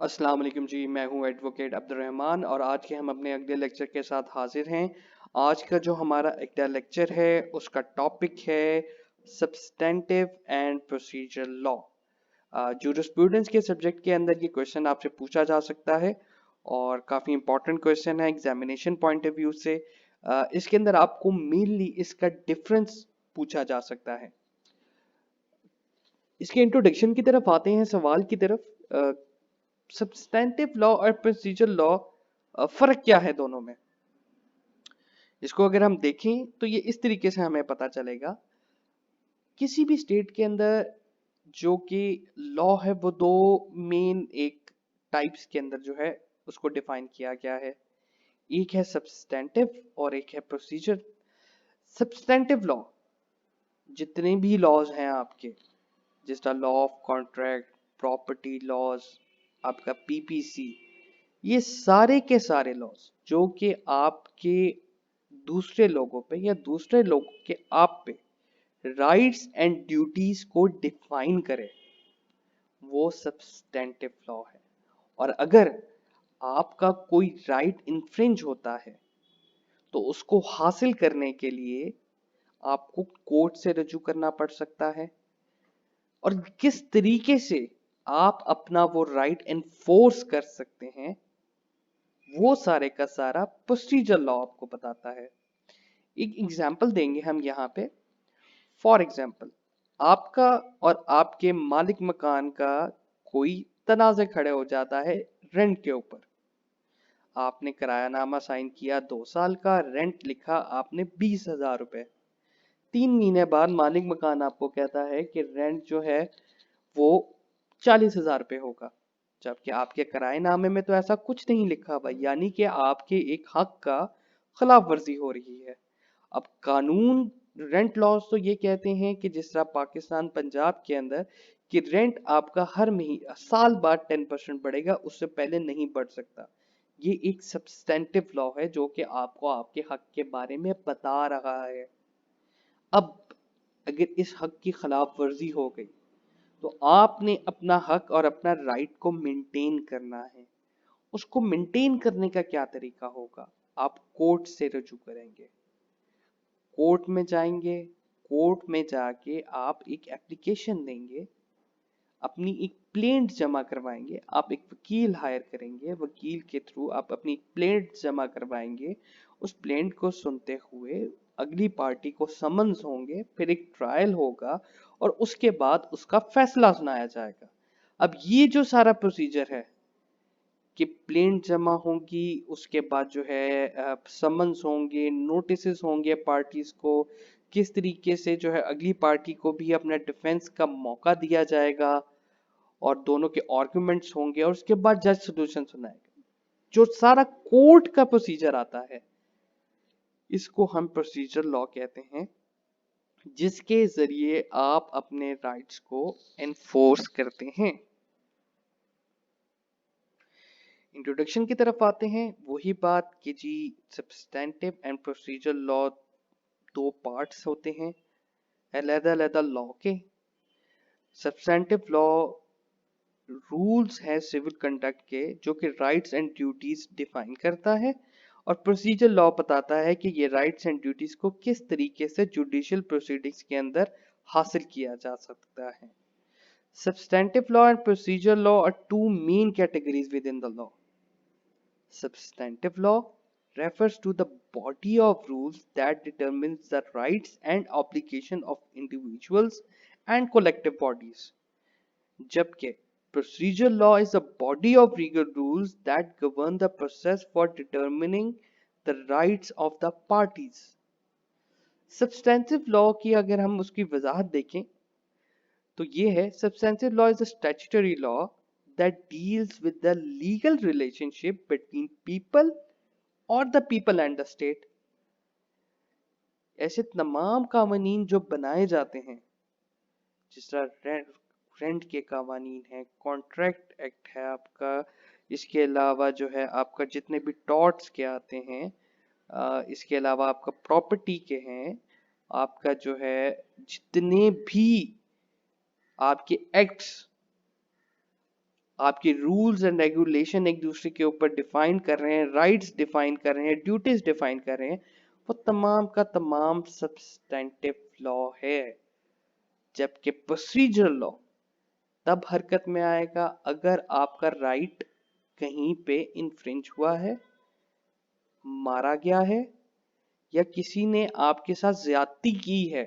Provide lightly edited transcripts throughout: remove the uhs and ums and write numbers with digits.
अस्सलाम वालेकुम जी। मैं हूं एडवोकेट अब्दुर्रहमान और आज के हम अपने अगले लेक्चर के साथ हाजिर हैं। आज का जो हमारा अगला लेक्चर है उसका टॉपिक है substantive and procedural law. Jurisprudence के सब्जेक्ट के अंदर ये क्वेश्चन आपसे पूछा जा सकता है और काफ़ी इंपॉर्टेंट क्वेश्चन है एग्जामिनेशन पॉइंट ऑफ व्यू से। इसके अंदर आपको मेनली इसका डिफरेंस पूछा जा सकता है। इसके इंट्रोडक्शन की तरफ आते हैं, सवाल की तरफ। सब्सटेंटिव लॉ और प्रोसीजरल लॉ, फर्क क्या है दोनों में? इसको अगर हम देखें तो ये इस तरीके से हमें पता चलेगा। किसी भी स्टेट के अंदर जो कि लॉ है वो दो मेन एक टाइप्स के अंदर जो है उसको डिफाइन किया गया है। एक है सब्सटेंटिव और एक है प्रोसीजर। सब्सटेंटिव लॉ जितने भी लॉज हैं आपके, जिस तरह law of contract, property laws, आपका पीपीसी, ये सारे के सारे लॉज जो कि आपके दूसरे लोगों पे या दूसरे लोगों के आप पे राइट्स एंड ड्यूटीज को डिफाइन करे, वो सब्सटेंटिव लॉ है। और अगर आपका कोई राइट इन्फ्रिंज होता है तो उसको हासिल करने के लिए आपको कोर्ट से रजू करना पड़ सकता है। और किस तरीके से आप अपना वो राइट एनफोर्स कर सकते हैं, वो सारे का सारा प्रोसीजर लॉ आपको बताता है। एक एग्जाम्पल देंगे हम यहाँ पे। फॉर एग्जाम्पल, आपका और आपके मालिक मकान का कोई तनाज़े खड़े हो जाता है रेंट के ऊपर। आपने किरायानामा साइन किया 2 साल का, रेंट लिखा आपने 20,000 रुपए। 3 महीने बाद मालिक मकान आपको कहता है कि रेंट जो है वो 40,000 रुपए होगा, जबकि आपके किराएनामे में तो ऐसा कुछ नहीं लिखा हुआ, यानी कि आपके एक हक का खिलाफ वर्जी हो रही है। अब कानून, रेंट लॉज तो ये कहते हैं कि जिस तरह पाकिस्तान पंजाब के अंदर कि रेंट आपका हर महीने साल बाद 10% बढ़ेगा, उससे पहले नहीं बढ़ सकता। ये एक सब्सटेंटिव लॉ है जो कि आपको आपके हक के बारे में बता रहा है। अब अगर इस हक की खिलाफ वर्जी हो गई तो आपने अपना हक और अपना राइट को मेंटेन करना है। उसको मेंटेन करने का क्या तरीका होगा? आप कोर्ट से रजू करेंगे, कोर्ट में जाएंगे, कोर्ट में जाके आप एक एप्लीकेशन देंगे, अपनी एक प्लेंट जमा करवाएंगे, आप एक वकील हायर करेंगे, वकील के थ्रू आप अपनी प्लेंट जमा करवाएंगे। उस प्लेंट को सुनते हुए अगली पार्टी को समन्स होंगे, फिर एक ट्रायल होगा और उसके बाद उसका फैसला सुनाया जाएगा। अब ये जो सारा प्रोसीजर है कि प्लेंट जमा होगी, उसके बाद जो है समन्स होंगे, नोटिस होंगे पार्टीज को, किस तरीके से जो है अगली पार्टी को भी अपना डिफेंस का मौका दिया जाएगा और दोनों के आर्गुमेंट्स होंगे और उसके बाद जज सोल्यूशन सुनाएगा। जो सारा कोर्ट का प्रोसीजर आता है, इसको हम प्रोसीजर लॉ कहते हैं, जिसके जरिए आप अपने राइट्स को एनफोर्स करते हैं। इंट्रोडक्शन की तरफ आते हैं। वही बात कि जी सब्सटेंटिव एंड प्रोसीजर लॉ दो पार्ट्स होते हैं अलग-अलग लॉ के। सब्सटेंटिव लॉ रूल्स हैं सिविल कंडक्ट के जो कि राइट्स एंड ड्यूटीज डिफाइन करता है, और प्रोसीजर लॉ बताता है कि ये राइट्स एंड ड्यूटीज को किस तरीके से जुडिशियल प्रोसीडिंग्स के अंदर हासिल किया जा सकता है। Substantive law and procedure law are two main categories within the law. Substantive law refers to the body of rules that determines the rights and obligation of individuals and collective bodies. जबकि procedure law is a body of legal rules that govern the process for determining the rights of the parties. Substantive law की अगर हम उसकी वजाहत देखें तो ये है, substantive law is a statutory law that deals with the legal relationship between people और the people and the state. ऐसे तमाम कानून जो बनाए जाते हैं, जिस तरह रेंट के कानून है, कॉन्ट्रैक्ट एक्ट है आपका, इसके अलावा जो है आपका जितने भी टॉर्ट्स के आते हैं, इसके अलावा आपका प्रॉपर्टी के हैं, आपका जो है जितने भी आपके एक्ट्स आपके रूल्स एंड रेगुलेशन एक दूसरे के ऊपर डिफाइन कर रहे हैं, राइट्स डिफाइन कर रहे हैं, ड्यूटीज डिफाइन कर रहे हैं, वो तमाम का तमाम सब्सटेंटिव लॉ है। जबकि प्रोसीजरल लॉ तब हरकत में आएगा अगर आपका राइट कहीं पे इन्फ्रिंज हुआ है, मारा गया है, या किसी ने आपके साथ ज्यादती की है,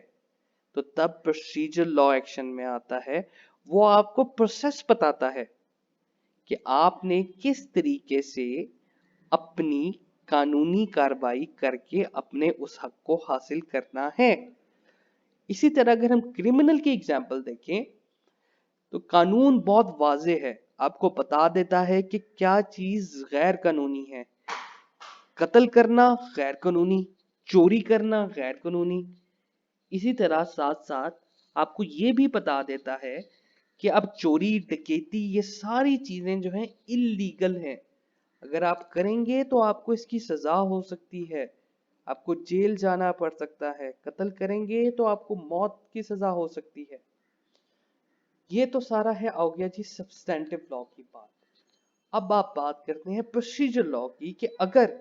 तो तब प्रोसीजर लॉ एक्शन में आता है। वो आपको प्रोसेस बताता है कि आपने किस तरीके से अपनी कानूनी कार्रवाई करके अपने उस हक को हासिल करना है। इसी तरह अगर हम क्रिमिनल की एग्जांपल देखें तो कानून बहुत वाजे है, आपको बता देता है कि क्या चीज गैर कानूनी है। कत्ल करना गैर कानूनी, चोरी करना गैर कानूनी। इसी तरह साथ साथ आपको ये भी बता देता है कि अब चोरी डकैती ये सारी चीजें जो हैं इल्लीगल हैं। अगर आप करेंगे तो आपको इसकी सजा हो सकती है, आपको जेल जाना पड़ सकता है। कत्ल करेंगे तो आपको मौत की सजा हो सकती है। ये तो सारा है हो गया जी सब्सटेंटिव लॉ की बात। अब आप बात करते हैं प्रोसीजर लॉ की कि अगर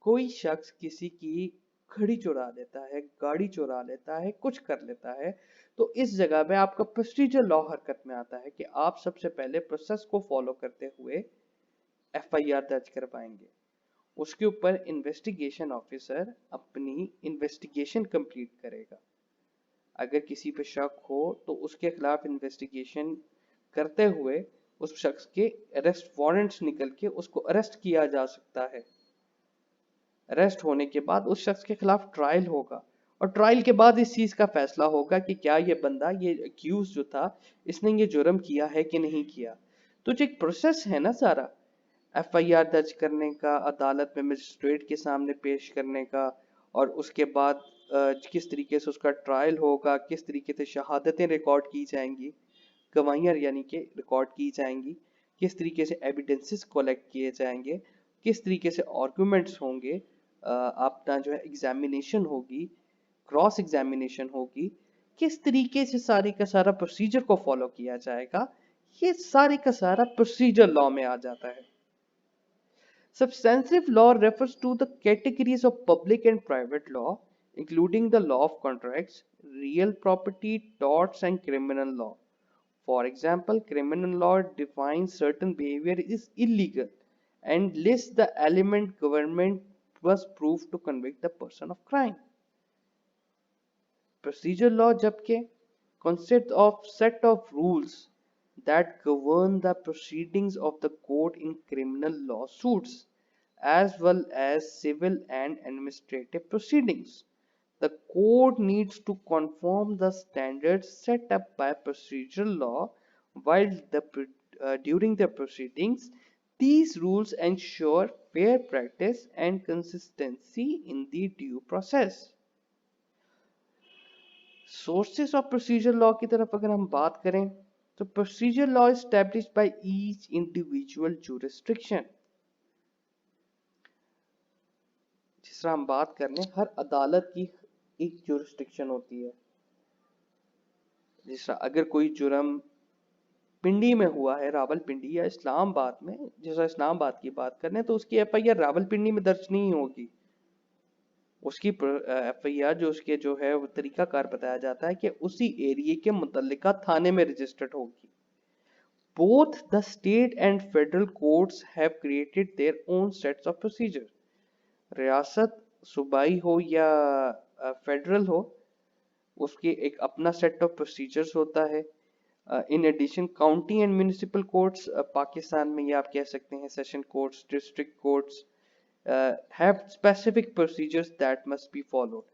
कोई शख्स किसी की घड़ी चुरा लेता है, गाड़ी चुरा लेता है, कुछ कर लेता है, तो इस जगह पे आपका प्रोसीजर लॉ हरकत में आता है कि आप सबसे पहले प्रोसेस को फॉलो करते हुए एफआईआर दर्ज करवाएंगे। उसके ऊपर इन्वेस्टिगेशन ऑफिसर अपनी इन्वेस्टिगेशन कंप्लीट करेगा। अगर किसी पे शक हो तो उसके खिलाफ इन्वेस्टिगेशन करते हुए उस शख्स के अरेस्ट वारंट्स निकल के उसको अरेस्ट किया जा सकता है। अरेस्ट होने के बाद उस शख्स के खिलाफ ट्रायल होगा और ट्रायल के बाद इस चीज का फैसला होगा कि क्या ये बंदा, ये अक्यूज जो था, इसने ये जुर्म किया है कि नहीं किया। तो जो एक प्रोसेस है ना सारा, एफआईआर दर्ज करने का, अदालत में मजिस्ट्रेट के सामने पेश करने का, और उसके बाद किस तरीके से उसका ट्रायल होगा, किस तरीके से शहादतें रिकॉर्ड की जाएंगी, गवाहियां यानी कि रिकॉर्ड की जाएंगी, किस तरीके से एविडेंसेस कलेक्ट किए जाएंगे, किस तरीके से आर्गुमेंट्स होंगे, आपका जो है एग्जामिनेशन होगी, क्रॉस एग्जामिनेशन होगी, किस तरीके से सारे का सारा प्रोसीजर को फॉलो किया जाएगा, ये सारे का सारा प्रोसीजर लॉ में आ जाता है। Substantive law refers to the categories of public and private law, including the law of contracts, real property, torts, and criminal law. For example, criminal law defines certain behavior is illegal and lists the element government must prove to convict the person of crime. Procedure law जबकि consists of set of rules that govern the proceedings of the court in criminal lawsuits as well as civil and administrative proceedings. The court needs to conform the standards set up by procedural law while during the proceedings. These rules ensure fair practice and consistency in the due process. Sources of procedure law की तरफ अगर हम बात करें तो procedure law established by each individual jurisdiction. जिस तरह हम बात कर लें, हर अदालत की एक जुरिस्डिक्शन होती है। जिस तरह अगर कोई जुर्म पिंडी में हुआ है, रावलपिंडी या इस्लामाबाद में, जैसा इस्लामाबाद की बात करें तो उसकी एफआईआर रावलपिंडी में दर्ज नहीं होगी। उसकी एफआईआर जो उसके जो है वो तरीकाकार बताया जाता है कि उसी एरिया के मुतल्लिका थाने में रजिस्टर्ड होगी। Both the state and federal courts have created their own sets of procedure. रियासत सूबाई हो या फेडरल हो, उसके एक अपना सेट ऑफ प्रोसीजर्स होता है। In addition county and municipal courts, Pakistan में ये आप कह सकते हैं session courts, district courts have specific procedures that must be followed,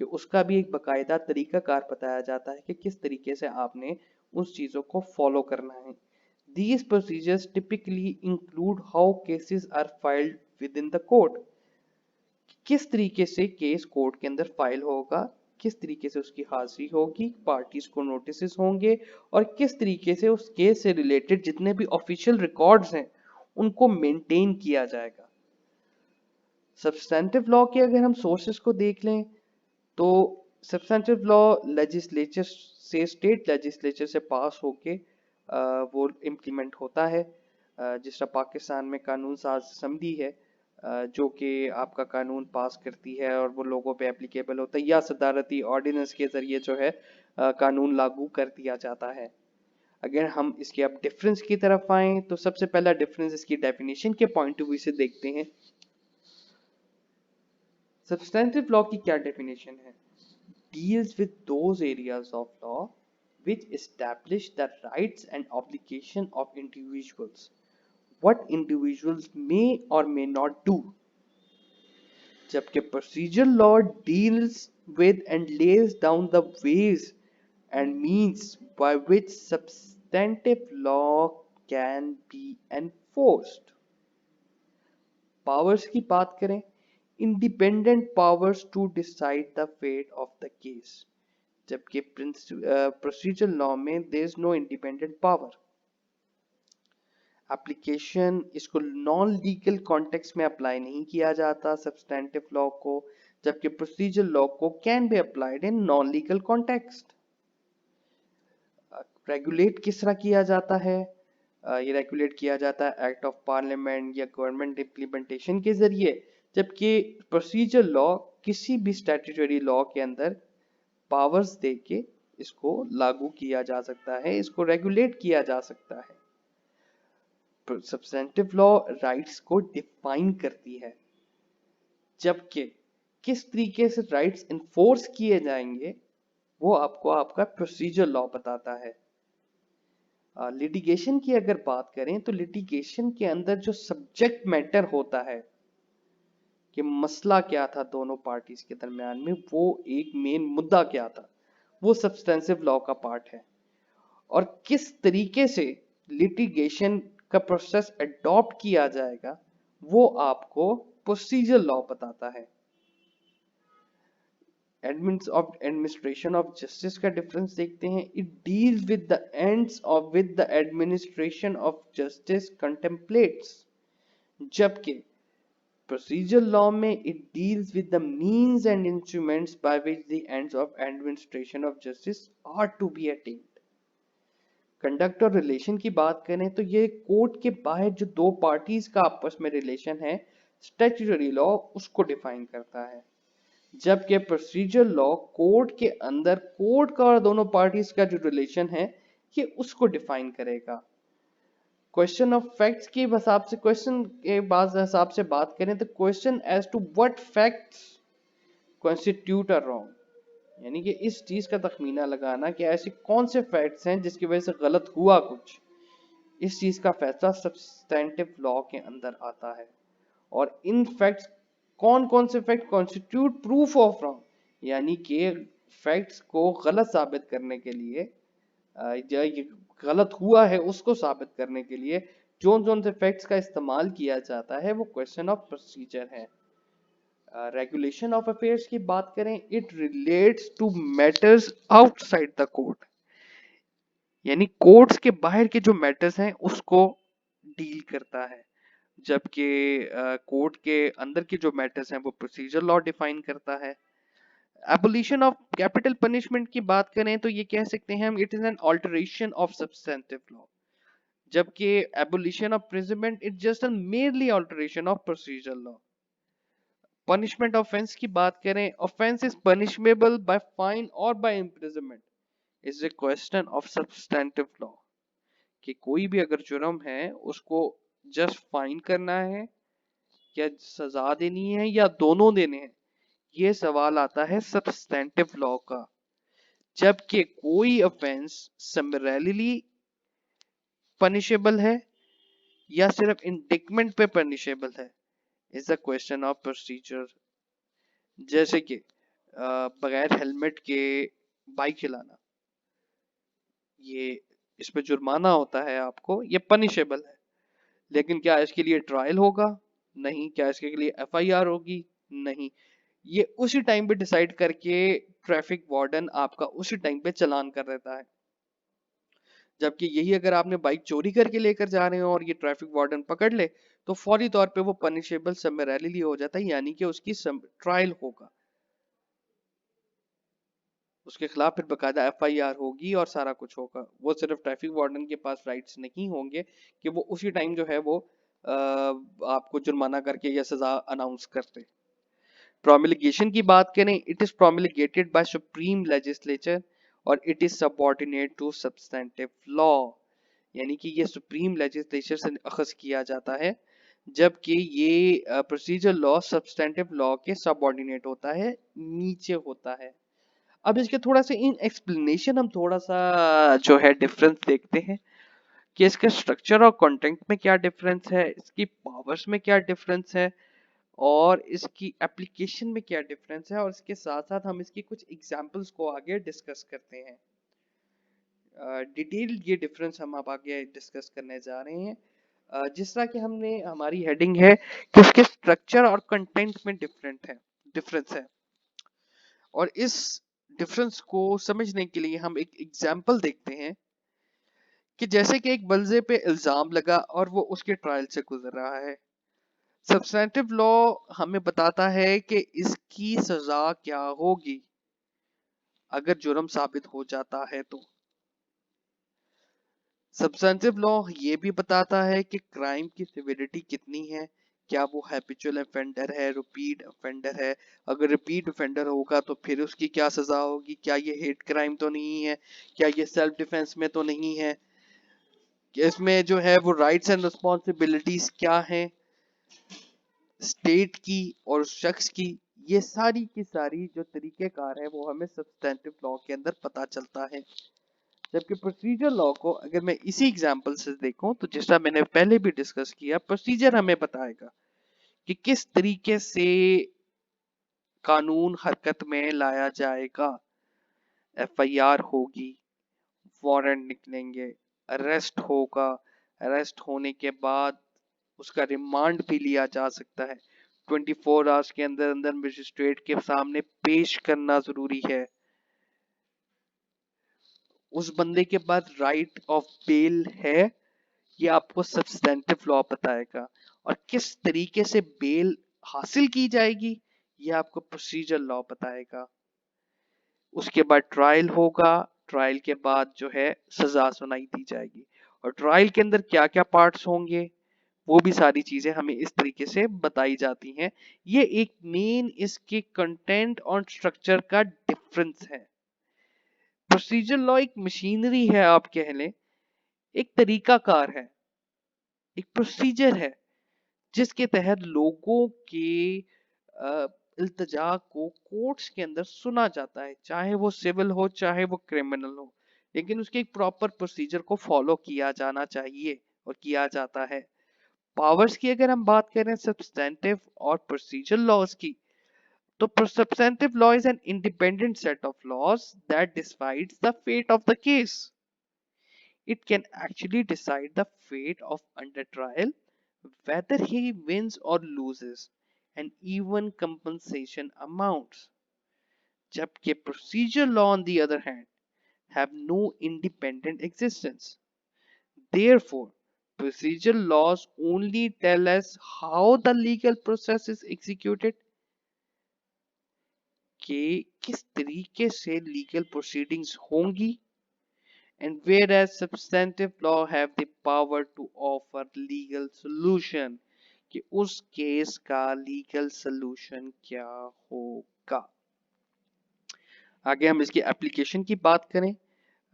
कि उसका भी एक बकायदा तरीकाकार बताया जाता है कि किस तरीके से आपने उस चीजों को फॉलो करना है। These procedures typically include how cases are filed within the court, किस तरीके से केस कोर्ट के अंदर फाइल होगा, किस तरीके से उसकी हाजिरी होगी, पार्टीज को नोटिस होंगे, और किस तरीके से उस केस से रिलेटेड जितने भी ऑफिशियल रिकॉर्ड्स हैं उनको मेंटेन किया जाएगा। सब्सटेंटिव लॉ के अगर हम सोर्सेस को देख लें तो सब्सटेंटिव लॉ लेजिस्लेचर से, स्टेट लेजिस्लेचर से पास होके वो इम्प्लीमेंट होता है। जिस तरह पाकिस्तान में कानून साज असम्बली है जो कि आपका कानून पास करती है और वो लोगों पे एप्लीकेबल होता है, या सदारती ऑर्डिनेंस के जरिए जो है कानून लागू कर दिया जाता है। अगर हम इसके अब डिफरेंस की तरफ आए तो सबसे पहला डिफरेंस इसकी डेफिनेशन के पॉइंट ऑफ व्यू से देखते हैं। सब्सटेंटिव लॉ की क्या डेफिनेशन है? Deals with those areas of law which establish the rights and obligation of individuals, what individuals may or may not do, जबकि procedural law deals with and lays down the ways and means by which substantive law can be enforced. Powers की बात करें, independent powers to decide the fate of the case, जबकि procedural law में there is no independent power. Application इसको non legal context में apply नहीं किया जाता सब्सटेंटिव लॉ को, जबकि प्रोसीजरल लॉ को can be applied in non legal context. Regulate किस तरह किया जाता है? ये रेगुलेट किया जाता है एक्ट ऑफ पार्लियामेंट या गवर्नमेंट इम्प्लीमेंटेशन के जरिए, जबकि प्रोसीजरल लॉ किसी भी स्टैट्यूटरी लॉ के अंदर पावर्स देके इसको लागू किया जा सकता है, इसको रेगुलेट किया जा सकता है। सब्सटेंटिव लॉ राइट्स को डिफाइन करती है, जबकि किस तरीके से राइट्स इन्फोर्स किए जाएंगे वो आपको आपका प्रोसीजर लॉ बताता है। लिटिगेशन की अगर बात करें तो लिटिगेशन के अंदर जो सब्जेक्ट मैटर होता है कि मसला क्या था दोनों पार्टीज के दरमियान में, वो एक मेन मुद्दा क्या था, वो सब्सटेंसिव लॉ का पार्ट है। और किस तरीके से लिटिगेशन का प्रोसेस अडॉप्ट किया जाएगा वो आपको प्रोसीजर लॉ बताता है। एडमिनिस्ट्रेशन ऑफ जस्टिस का डिफरेंस देखते हैं। It deals with the ends of with the administration of justice contemplates, जबकि प्रोसीजर लॉ में it deals with the means and instruments by which the ends of administration of justice are to be attend. Conduct और relation की बात करें तो ये court के बाहर जो दो पार्टीज का आपस में रिलेशन है, स्टैट्यूटरी लॉ उसको डिफाइन करता है, जबकि प्रोसीजर लॉ कोर्ट के अंदर कोर्ट का और दोनों पार्टीज का जो रिलेशन है ये उसको डिफाइन करेगा। क्वेश्चन ऑफ फैक्ट्स के हिसाब से, क्वेश्चन के हिसाब से बात करें तो question as to what facts constitute a wrong, यानी कि इस चीज का तखमीना लगाना कि ऐसे कौन से फैक्ट्स हैं जिसकी वजह से गलत हुआ कुछ, इस चीज का फैसला सब्सटेंटिव लॉ के अंदर आता है। और इन फैक्ट्स कौन कौन से fact constitute proof of wrong, यानी कि फैक्ट्स को गलत साबित करने के लिए, ये गलत हुआ है उसको साबित करने के लिए जोन जोन से फैक्ट्स का इस्तेमाल किया जाता है, वो क्वेश्चन ऑफ प्रोसीजर है। रेगुलेशन ऑफ अफेयर्स की बात करें, it relates to matters outside the court, यानी कोर्ट्स के बाहर के जो मैटर्स हैं उसको डील करता है, जबकि कोर्ट के अंदर के जो मैटर्स हैं वो प्रोसीजर लॉ डिफाइन करता है। एबोलिशन ऑफ कैपिटल पनिशमेंट की बात करें तो ये कह सकते हैं हम it is an alteration of substantive law, जबकि abolition of prisonment it just an merely alteration of procedure law. Punishment offence की बात करें, offence is punishable by fine और by imprisonment is a question of substantive law, कि कोई भी अगर जुर्म है उसको जस्ट फाइन करना है या सजा देनी है या दोनों देने हैं, ये सवाल आता है सब्सटेंटिव लॉ का। जबकि कोई ऑफेंस समरेली पनिशेबल है या सिर्फ इंडिक्टमेंट पे पनिशेबल है is the question of procedure. जैसे कि बगैर हेलमेट के बाइक चलाना, ये इस पे जुर्माना होता है आपको, ये पनिशेबल है, लेकिन क्या इसके लिए ट्रायल होगा? नहीं। क्या इसके लिए एफआईआर होगी? नहीं। ये उसी टाइम पे डिसाइड करके ट्रैफिक वार्डन आपका उसी टाइम पे चालान कर देता है, जबकि यही अगर आपने बाइक चोरी करके लेकर जा रहे हो और ये ट्रैफिक वार्डन पकड़ ले तो फौरी तौर पे वो पनिशेबल समरेली हो जाता है, यानी कि उसकी ट्रायल होगा। उसके खिलाफ फिर बकायदा एफआईआर होगी और सारा कुछ होगा। वो सिर्फ ट्रैफिक वार्डन के पास राइट्स नहीं होंगे कि वो उसी टाइम जो है वो आपको जुर्माना करके या सजा अनाउंस कर दे। प्रोमिलिगेशन की बात करें, it is promulgated by supreme legislature और it is subordinate to substantive law, यानी कि ये सुप्रीम लेजिस्लेचर से अखज किया जाता है, जबकि ये प्रोसीजर लॉ सब्सटेंटिव लॉ के सबऑर्डिनेट होता है, नीचे होता है। अब इसके थोड़ा सा इन एक्सप्लेनेशन हम थोड़ा सा जो है डिफरेंस देखते हैं कि इसके स्ट्रक्चर और कंटेंट में क्या डिफरेंस है, इसकी पावर्स में क्या डिफरेंस है और इसकी एप्लीकेशन में क्या डिफरेंस है, और इसके साथ साथ हम इसकी कुछ एग्जांपल्स को आगे डिस्कस करते हैं। डिटेल ये डिफरेंस हम अब आगे डिस्कस करने जा रहे हैं। जिस तरह कि हमने हमारी हेडिंग है कि उसके स्ट्रक्चर और कंटेंट में डिफरेंस है, और इस डिफरेंस को समझने के लिए हम एक एग्जांपल देखते हैं कि जैसे कि एक बंदे पे इल्जाम लगा और वो उसके ट्रायल से गुजर रहा है। सब्सटेंटिव लॉ हमें बताता है कि इसकी सजा क्या होगी अगर जुर्म साबित हो जाता है तो। सब्सटेंटिव लॉ ये भी बताता है कि क्राइम की सिविरिटी कितनी है, क्या वो हैबिचुअल ऑफेंडर है, रिपीट ऑफेंडर है। अगर रिपीट ऑफेंडर होगा तो फिर उसकी क्या सजा होगी, क्या ये हेट क्राइम तो नहीं है, क्या ये सेल्फ डिफेंस में तो नहीं है, इसमें जो है वो राइट्स एंड रिस्पॉन्सिबिलिटीज क्या हैं स्टेट की और उस शख्स की। ये सारी की सारी जो तरीकेकार है वो हमें सब्सटेंटिव लॉ के अंदर पता चलता है। जबकि प्रोसीजर लॉ को अगर मैं इसी एग्जांपल से देखूं तो जैसा मैंने पहले भी डिस्कस किया, प्रोसीजर हमें बताएगा कि किस तरीके से कानून हरकत में लाया जाएगा। एफआईआर होगी, वारंट निकलेंगे, अरेस्ट होगा, अरेस्ट होने के बाद उसका रिमांड भी लिया जा सकता है। 24 आवर्स के अंदर अंदर मजिस्ट्रेट के सामने पेश करना जरूरी है। उस बंदे के पास राइट ऑफ बेल है, ये आपको सब्सटेंटिव लॉ बताएगा। और किस तरीके से बेल हासिल की जाएगी ये आपको प्रोसीजर लॉ बताएगा। उसके बाद ट्रायल होगा, ट्रायल के बाद जो है सजा सुनाई दी जाएगी, और ट्रायल के अंदर क्या क्या पार्ट्स होंगे वो भी सारी चीजें हमें इस तरीके से बताई जाती हैं। ये एक मेन इसके कंटेंट और स्ट्रक्चर का डिफरेंस है। प्रोसीजर लॉ एक मशीनरी है, आप कह लें एक तरीकाकार है, एक प्रोसीजर है जिसके तहत लोगों के इल्तिजा को कोर्ट्स के अंदर सुना जाता है, चाहे वो सिविल हो चाहे वो क्रिमिनल हो, लेकिन उसके एक प्रॉपर प्रोसीजर को फॉलो किया जाना चाहिए और किया जाता है। पावर्स की अगर हम बात करें सब्सटेंटिव और प्रोसीजर लॉज की, तो substantive law is an independent set of laws that decides the fate of the case. It can actually decide the fate of under trial, whether he wins or loses, and even compensation amounts. जबकि procedure law on the other hand have no independent existence. Therefore, procedure laws only tell us how the legal process is executed, कि किस तरीके से legal proceedings होंगी, and whereas substantive law have the power to offer legal solution, कि उस case का legal solution क्या होगा। आगे हम इसकी एप्लीकेशन की बात करें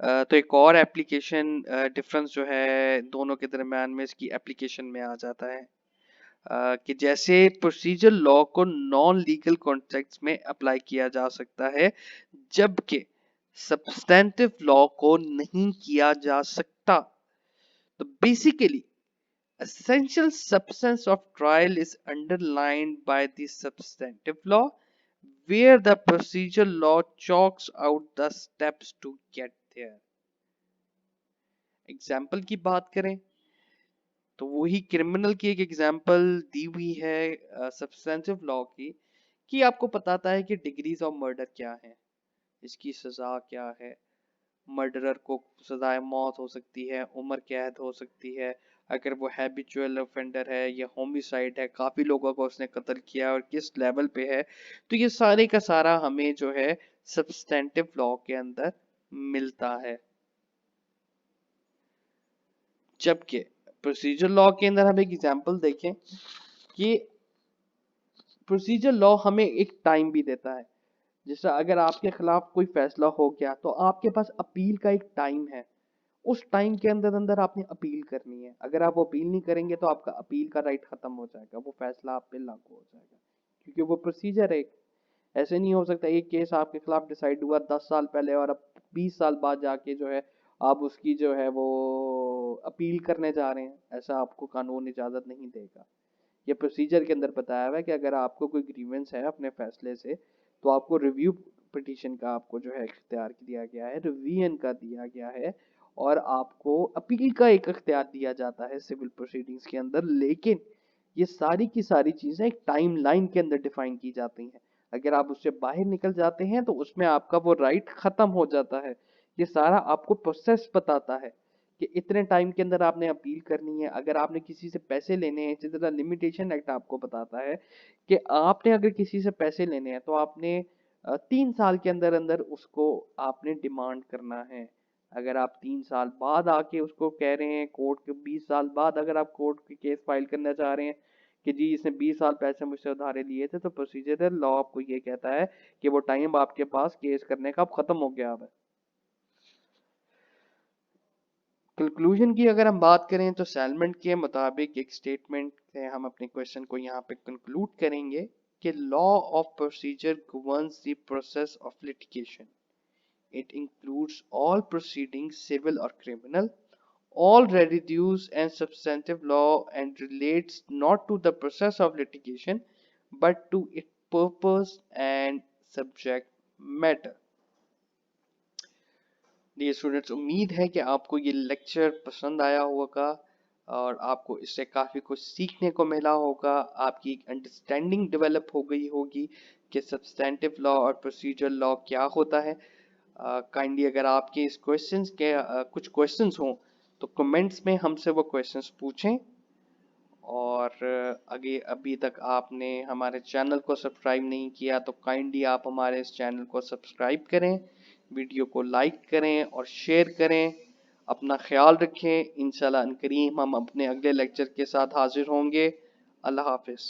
तो एक और एप्लीकेशन डिफरेंस जो है दोनों के दरम्यान में इसकी एप्लीकेशन में आ जाता है कि जैसे प्रोसीजर लॉ को नॉन लीगल कॉन्टेक्स्ट में अप्लाई किया जा सकता है, जबकि सब्सटेंटिव लॉ को नहीं किया जा सकता। तो basically essential substance of trial is underlined by the substantive law, where the procedure law chalks out the steps to get there. Example की बात करें तो वही क्रिमिनल की एक एग्जाम्पल दी हुई है सब्सटेंटिव लॉ की, कि आपको बताता है कि डिग्रीज ऑफ मर्डर क्या है, इसकी सजा क्या है, मर्डरर को सजाए मौत हो सकती है, उम्र कैद हो सकती है। अगर वो हैबिचुअल ऑफेंडर है या होमिसाइड है, काफी लोगों को उसने कत्ल किया और किस लेवल पे है, तो ये सारे का सारा हमें जो है सब्सटेंटिव लॉ के अंदर मिलता है। जबकि प्रोसीजर लॉ के अंदर हम एक एग्जांपल देखें कि प्रोसीजर लॉ हमें एक टाइम भी देता है। जैसे अगर आपके खिलाफ कोई फैसला हो गया तो आपके पास अपील का एक टाइम है। उस टाइम के अंदर अंदर आपने अपील करनी है। अगर आप अपील नहीं करेंगे तो आपका अपील का राइट खत्म हो जाएगा, वो फैसला आप पे लागू हो जाएगा, क्योंकि वो प्रोसीजर है। ऐसे नहीं हो सकता एक केस आपके खिलाफ डिसाइड हुआ 10 साल पहले और अब 20 साल बाद जाके जो है आप उसकी जो है वो अपील करने जा रहे हैं। ऐसा आपको कानून इजाजत नहीं देगा। ये प्रोसीजर के अंदर बताया हुआ है कि अगर आपको कोई ग्रीवेंस है अपने फैसले से, तो आपको रिव्यू पिटीशन का आपको जो है इख्तियार दिया गया है, रिवीजन का दिया गया है, और आपको अपील का एक इख्तियार दिया जाता है सिविल प्रोसीडिंग्स के अंदर। लेकिन ये सारी की सारी चीजें एक टाइम लाइन के अंदर डिफाइन की जाती हैं। अगर आप उससे बाहर निकल जाते हैं तो उसमें आपका वो राइट खत्म हो जाता है। ये सारा आपको प्रोसेस बताता है कि इतने टाइम के अंदर आपने अपील करनी है। अगर आपने किसी से पैसे लेने हैं, इसी तरह लिमिटेशन एक्ट आपको बताता है कि आपने अगर किसी से पैसे लेने हैं तो आपने 3 साल के अंदर अंदर उसको आपने डिमांड करना है। अगर आप 3 साल बाद आके उसको कह रहे हैं, कोर्ट के 20 साल बाद अगर आप कोर्ट के केस फाइल करना चाह रहे हैं कि जी इसने 20 साल पैसे मुझसे उधारे लिए थे, तो प्रोसीजरल लॉ आपको ये कहता है कि वो टाइम आपके पास केस करने का अब खत्म हो गया है। कंक्लूजन की अगर हम बात करें तो सैलमेंट के मुताबिक एक स्टेटमेंट से हम अपने क्वेश्चन को यहाँ पे कंक्लूड करेंगे कि law of procedure governs the process of litigation. It includes all proceedings civil और criminal, all residues and substantive law, and relates not to the process of litigation but to its purpose and subject matter। Dear students, उम्मीद है कि आपको ये lecture पसंद आया होगा और आपको इससे काफ़ी कुछ सीखने को मिला होगा। आपकी एक अंडरस्टैंडिंग डेवलप हो गई होगी कि सब्सटेंटिव लॉ और प्रोसीजर लॉ क्या होता है। काइंडली अगर आपके इस क्वेश्चंस के कुछ क्वेश्चंस हों तो कमेंट्स में हमसे वो क्वेश्चंस पूछें। और अगर अभी तक आपने हमारे चैनल को सब्सक्राइब नहीं किया तो काइंडली आप हमारे इस चैनल को सब्सक्राइब करें, वीडियो को लाइक करें और शेयर करें। अपना ख्याल रखें। इंशाल्लाह अनकरीम हम अपने अगले लेक्चर के साथ हाजिर होंगे। अल्लाह हाफिज़।